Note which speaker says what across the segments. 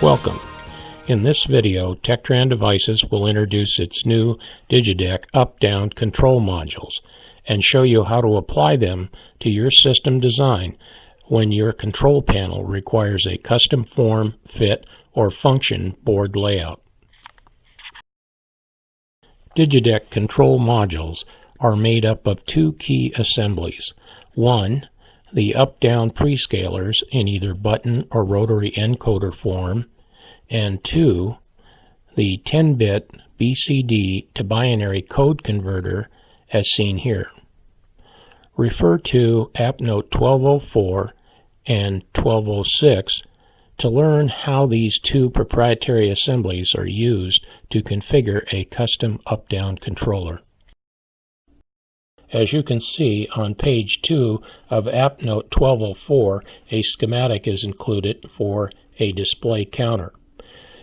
Speaker 1: Welcome. In this video, Tectran Devices will introduce its new DIGIDAC up-down control modules and show you how to apply them to your system design when your control panel requires a custom form, fit, or function board layout. DIGIDAC control modules are made up of two key assemblies. One, the up-down prescalers in either button or rotary encoder form, and two, the 10-bit BCD to binary code converter as seen here. Refer to App Note 1204 and 1206 to learn how these two proprietary assemblies are used to configure a custom up-down controller. As you can see on page 2 of App Note 1204, a schematic is included for a display counter.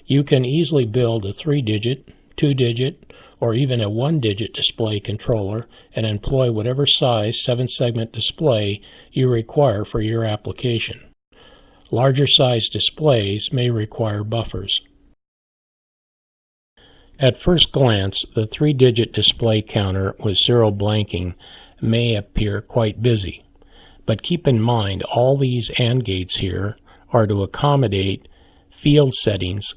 Speaker 1: You can easily build a 3-digit, 2-digit, or even a 1-digit display controller and employ whatever size 7-segment display you require for your application. Larger size displays may require buffers. At first glance, the 3-digit display counter with 0 blanking may appear quite busy, but keep in mind all these AND gates here are to accommodate field settings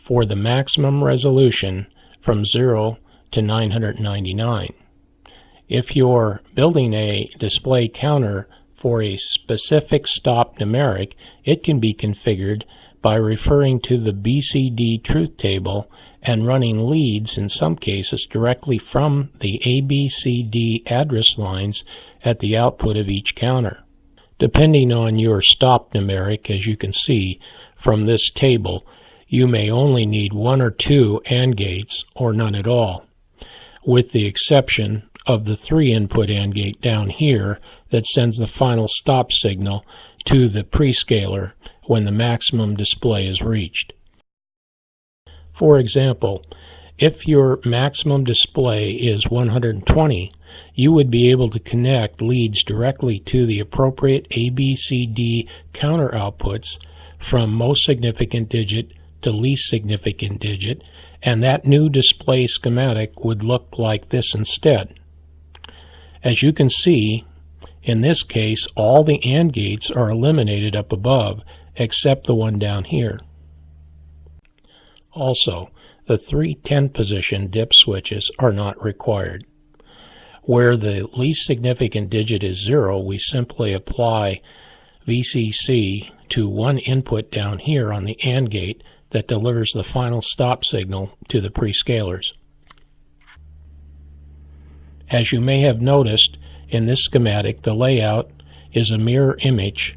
Speaker 1: for the maximum resolution from 0 to 999. If you're building a display counter for a specific stop numeric, it can be configured by referring to the BCD truth table and running leads in some cases directly from the ABCD address lines at the output of each counter. Depending on your stop numeric, as you can see from this table, you may only need 1 or 2 AND gates or none at all, with the exception of the 3-input AND gate down here that sends the final stop signal to the prescaler when the maximum display is reached. For example, if your maximum display is 120, you would be able to connect leads directly to the appropriate ABCD counter outputs from most significant digit to least significant digit, and that new display schematic would look like this instead. As you can see, in this case, all the AND gates are eliminated up above except the one down here. Also, the 310 position dip switches are not required. Where the least significant digit is 0, we simply apply VCC to one input down here on the AND gate that delivers the final stop signal to the prescalers. As you may have noticed in this schematic, the layout is a mirror image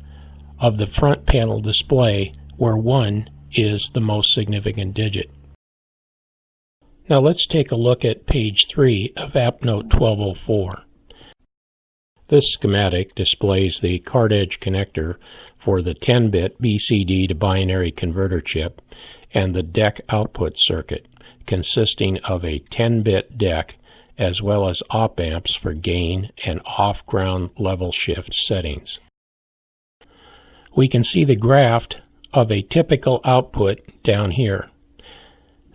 Speaker 1: of the front panel display where 1 is the most significant digit. Now let's take a look at page 3 of App Note 1204. This schematic displays the card edge connector for the 10-bit BCD to binary converter chip and the DAC output circuit, consisting of a 10-bit DAC as well as op-amps for gain and off-ground level shift settings. We can see the graph of a typical output down here.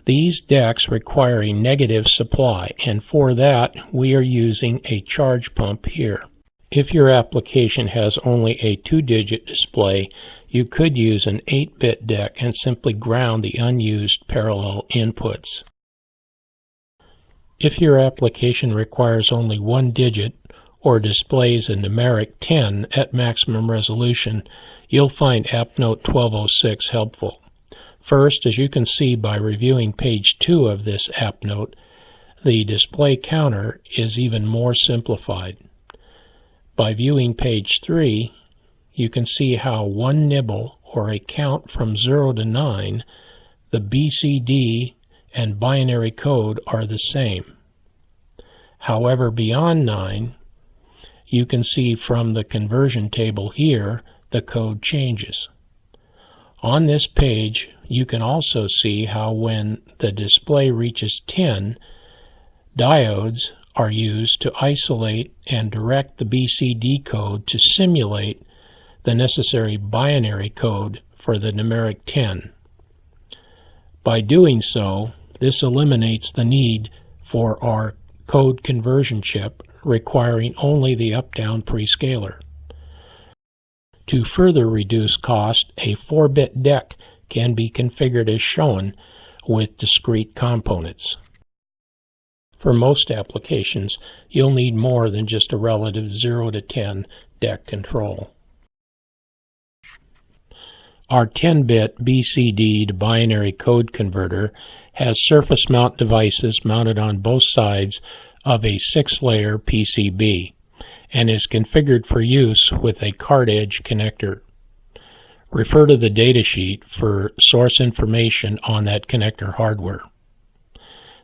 Speaker 1: These DACs require a negative supply, and for that we are using a charge pump here. If your application has only a 2-digit display, you could use an 8-bit DAC and simply ground the unused parallel inputs. If your application requires only 1 digit or displays a numeric 10 at maximum resolution, you'll find App Note 1206 helpful. First, as you can see by reviewing page 2 of this App Note, the display counter is even more simplified. By viewing page 3, you can see how 1 nibble, or a count from 0 to 9, the BCD and binary code are the same. However, beyond 9, you can see from the conversion table here, the code changes. On this page, you can also see how when the display reaches 10, diodes are used to isolate and direct the BCD code to simulate the necessary binary code for the numeric 10. By doing so, this eliminates the need for our code conversion chip, requiring only the up-down prescaler. To further reduce cost, a 4-bit DAC can be configured as shown with discrete components. For most applications, you'll need more than just a relative 0 to 10 DAC control. Our 10-bit BCD to binary code converter has surface mount devices mounted on both sides of a 6-layer PCB and is configured for use with a card edge connector. Refer to the datasheet for source information on that connector hardware.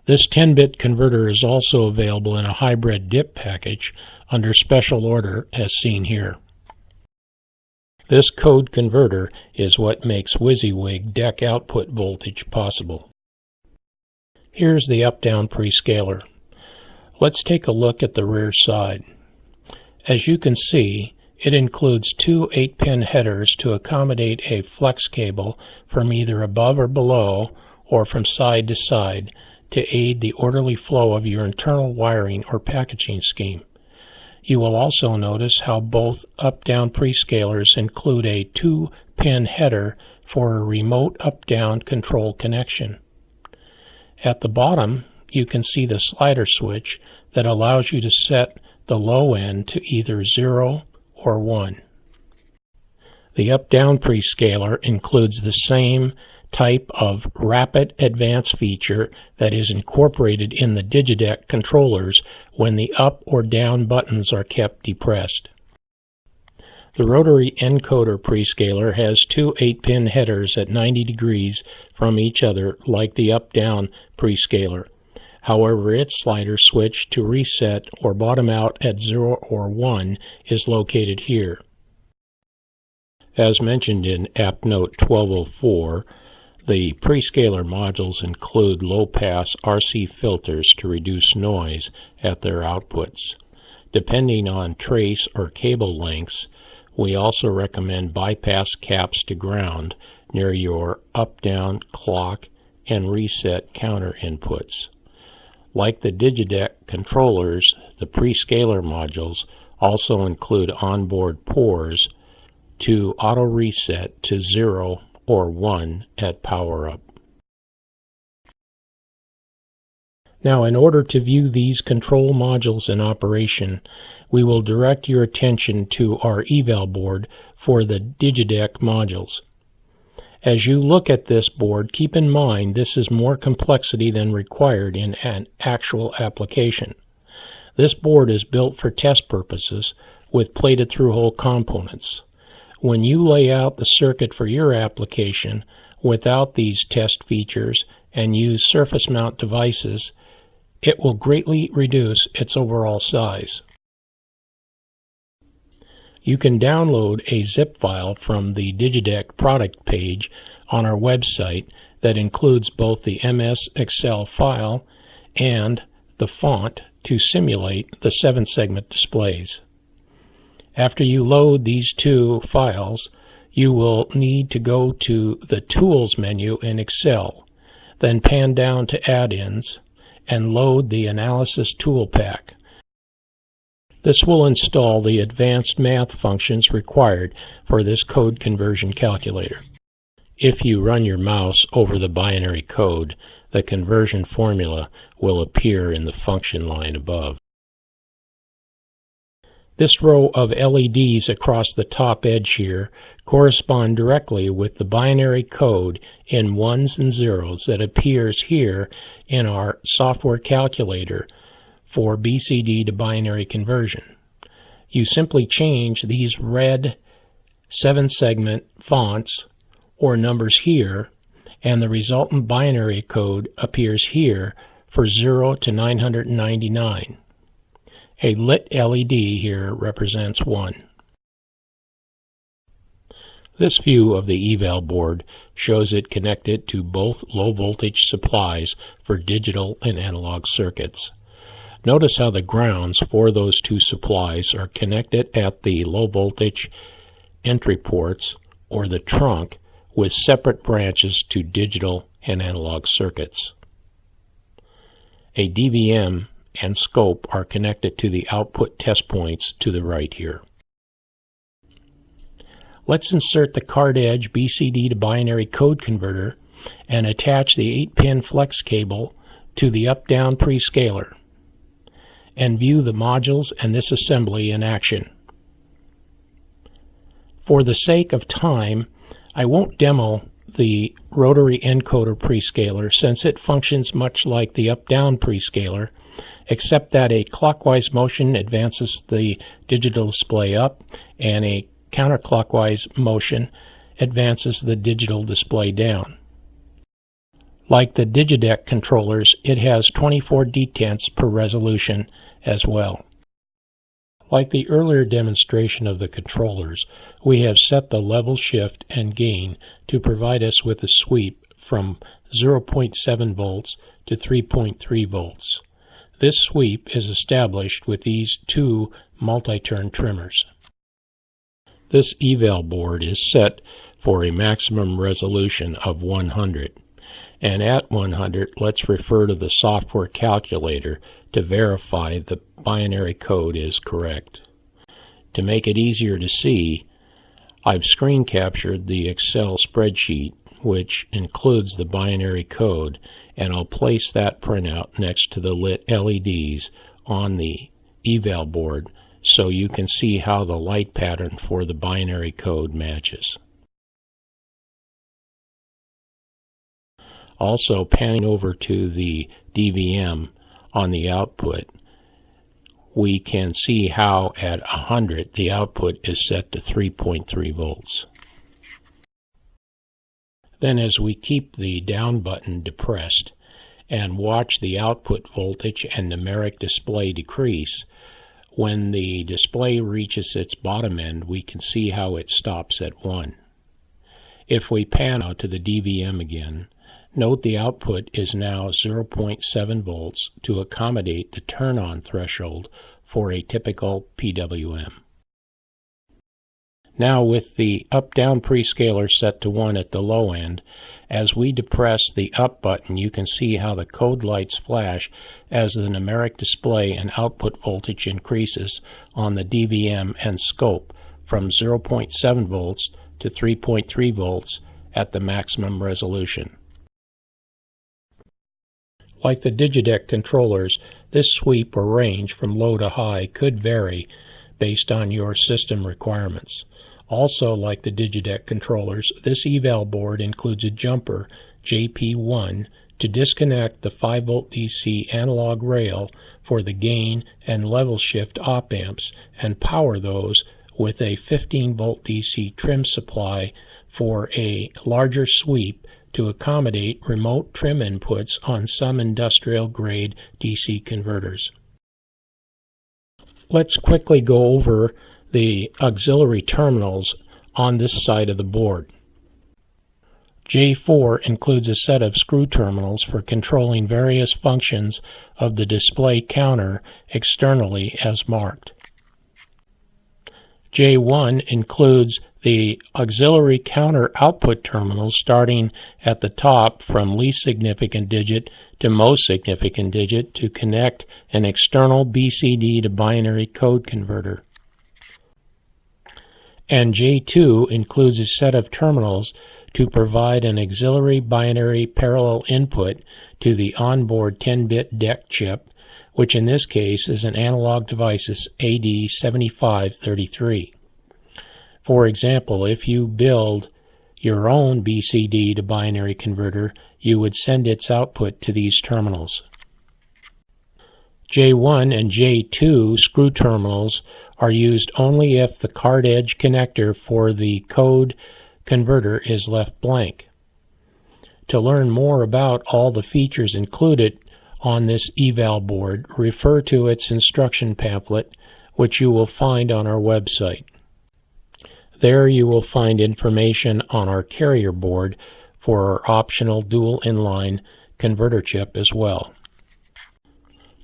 Speaker 1: This 10-bit converter is also available in a hybrid DIP package under special order as seen here. This code converter is what makes WYSIWYG DAC output voltage possible. Here's the up-down prescaler. Let's take a look at the rear side. As you can see, it includes two 8-pin headers to accommodate a flex cable from either above or below or from side to side to aid the orderly flow of your internal wiring or packaging scheme. You will also notice how both up-down prescalers include a 2-pin header for a remote up-down control connection. At the bottom, you can see the slider switch that allows you to set the low end to either 0 or 1. The up-down prescaler includes the same type of rapid advance feature that is incorporated in the DIGIDAC controllers when the up or down buttons are kept depressed. The Rotary Encoder prescaler has two 8-pin headers at 90 degrees from each other like the up-down prescaler. However, its slider switch to reset or bottom out at 0 or 1 is located here. As mentioned in App Note 1204, the prescaler modules include low-pass RC filters to reduce noise at their outputs. Depending on trace or cable lengths, we also recommend bypass caps to ground near your up-down clock and reset counter inputs. Like the DIGIDAC controllers, the prescaler modules also include onboard pores to auto-reset to 0 or 1 at power-up. Now, in order to view these control modules in operation, we will direct your attention to our Eval Board for the DIGIDAC modules. As you look at this board, keep in mind this is more complexity than required in an actual application. This board is built for test purposes with plated through-hole components. When you lay out the circuit for your application without these test features and use surface mount devices, it will greatly reduce its overall size. You can download a zip file from the DIGIDAC product page on our website that includes both the MS Excel file and the font to simulate the 7-segment displays. After you load these two files, you will need to go to the Tools menu in Excel, then pan down to Add-ins and load the Analysis Tool Pack. This will install the advanced math functions required for this code conversion calculator. If you run your mouse over the binary code, the conversion formula will appear in the function line above. This row of LEDs across the top edge here correspond directly with the binary code in 1s and 0s that appears here in our software calculator for BCD to binary conversion. You simply change these red 7-segment fonts or numbers here, and the resultant binary code appears here for 0 to 999. A lit LED here represents 1. This view of the Eval board shows it connected to both low voltage supplies for digital and analog circuits. Notice how the grounds for those two supplies are connected at the low voltage entry ports or the trunk with separate branches to digital and analog circuits. A DVM and scope are connected to the output test points to the right here. Let's insert the card edge BCD to binary code converter and attach the 8-pin flex cable to the up-down prescaler and view the modules and this assembly in action. For the sake of time, I won't demo the Rotary encoder prescaler since it functions much like the up-down prescaler, except that a clockwise motion advances the digital display up and a counterclockwise motion advances the digital display down. Like the DIGIDAC controllers, it has 24 detents per resolution as well. Like the earlier demonstration of the controllers, we have set the level shift and gain to provide us with a sweep from 0.7 volts to 3.3 volts. This sweep is established with these two multi-turn trimmers. This Eval board is set for a maximum resolution of 100. And at 100, let's refer to the software calculator to verify the binary code is correct. To make it easier to see, I've screen captured the Excel spreadsheet, which includes the binary code, and I'll place that printout next to the lit LEDs on the Eval board so you can see how the light pattern for the binary code matches. Also, panning over to the DVM on the output, we can see how at 100 the output is set to 3.3 volts. Then as we keep the down button depressed and watch the output voltage and numeric display decrease, when the display reaches its bottom end, we can see how it stops at 1. If we pan out to the DVM again, note the output is now 0.7 volts to accommodate the turn-on threshold for a typical PWM. Now with the up-down prescaler set to 1 at the low end, as we depress the up button you can see how the code lights flash as the numeric display and output voltage increases on the DVM and scope from 0.7 volts to 3.3 volts at the maximum resolution. Like the DIGIDAC controllers, this sweep or range from low to high could vary based on your system requirements. Also, like the DIGIDAC controllers, this Eval board includes a jumper, JP1, to disconnect the 5-volt DC analog rail for the gain and level shift op amps and power those with a 15-volt DC trim supply for a larger sweep to accommodate remote trim inputs on some industrial-grade DC converters. Let's quickly go over the auxiliary terminals on this side of the board. J4 includes a set of screw terminals for controlling various functions of the display counter externally as marked. J1 includes the auxiliary counter output terminals starting at the top from least significant digit to most significant digit to connect an external BCD to binary code converter. And J2 includes a set of terminals to provide an auxiliary binary parallel input to the onboard 10-bit DEC chip, which in this case is an Analog Devices AD7533. For example, if you build your own BCD to binary converter, you would send its output to these terminals. J1 and J2 screw terminals are used only if the card edge connector for the code converter is left blank. To learn more about all the features included on this Eval board, refer to its instruction pamphlet, which you will find on our website. There you will find information on our carrier board for our optional dual inline converter chip as well.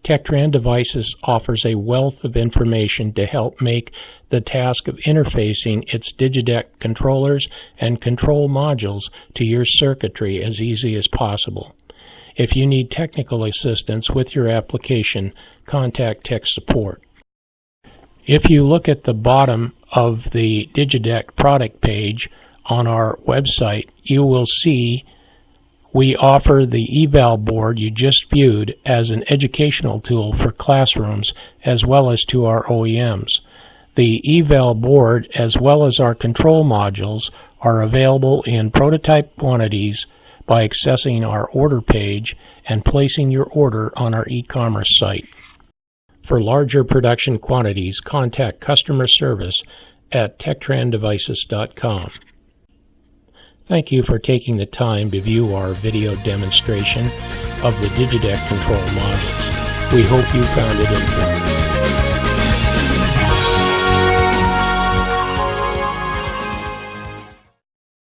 Speaker 1: Tectran Devices offers a wealth of information to help make the task of interfacing its DIGIDAC controllers and control modules to your circuitry as easy as possible. If you need technical assistance with your application, contact tech support. If you look at the bottom of the DIGIDAC product page on our website, you will see we offer the Eval Board you just viewed as an educational tool for classrooms as well as to our OEMs. The Eval Board as well as our control modules are available in prototype quantities by accessing our order page and placing your order on our e-commerce site. For larger production quantities, contact customer service at tectrandevices.com. Thank you for taking the time to view our video demonstration of the DIGIDAC control modules. We hope you found it informative.